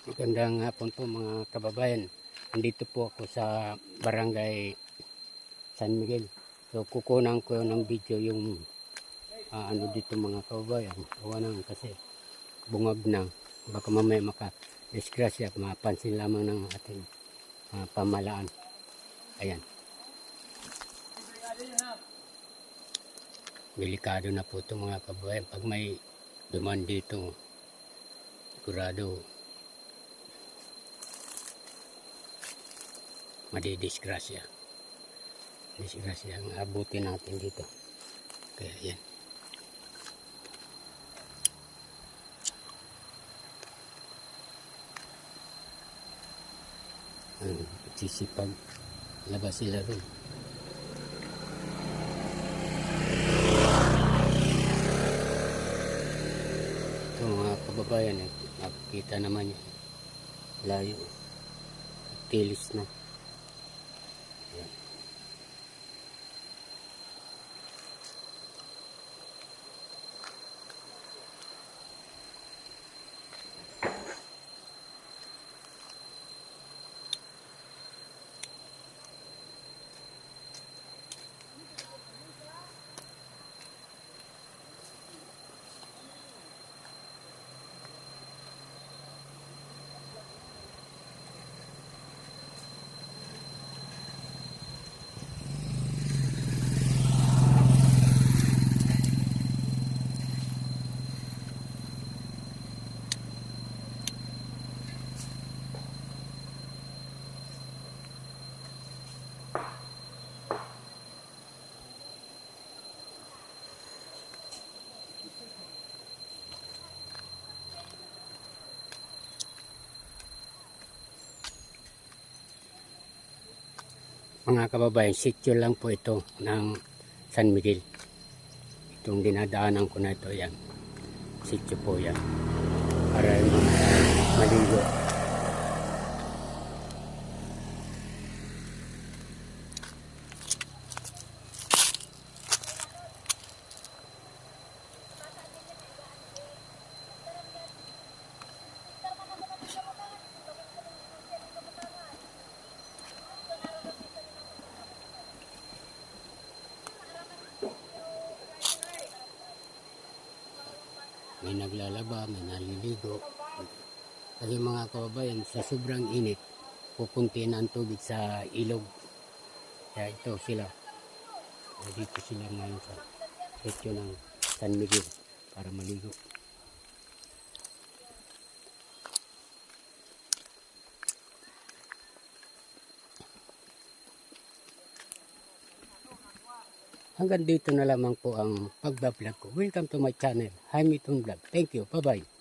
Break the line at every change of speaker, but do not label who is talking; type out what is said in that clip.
Magandang hapon po mga kababayan. Nandito po ako sa Barangay San Miguel. So kukunan ko ng video yung ano dito mga kababayan. Gawa nang kasi bungag na. Baka mamaya maka-disgrasya, mapansin lamang ng ating pamalaan. Ayan. Delikado na po ito mga kababayan. Pag may duman dito, sigurado madidisgrasya. Disgrasya ang abutin natin dito. Kaya yan. Sisipag labas sila rin. Ito mga kababayan, makikita naman yung layo. Tilis na. Ayan. Mga kababayan, sityo lang po ito ng San Miguel. Itong dinadaanan ko na ito, yan. Sityo po yan. Para maligo. May naglalaba, may naliligo. Kasi mga kababayan, sa sobrang init, pupuntiin ang tubig sa ilog. Kaya ito sila. Dito sila ngayon sa sityo ng San Miguel para maligo. Hanggang dito na lamang po ang pagbablog ko. Welcome to my channel, Jaime Vlog. Thank you. Bye-bye.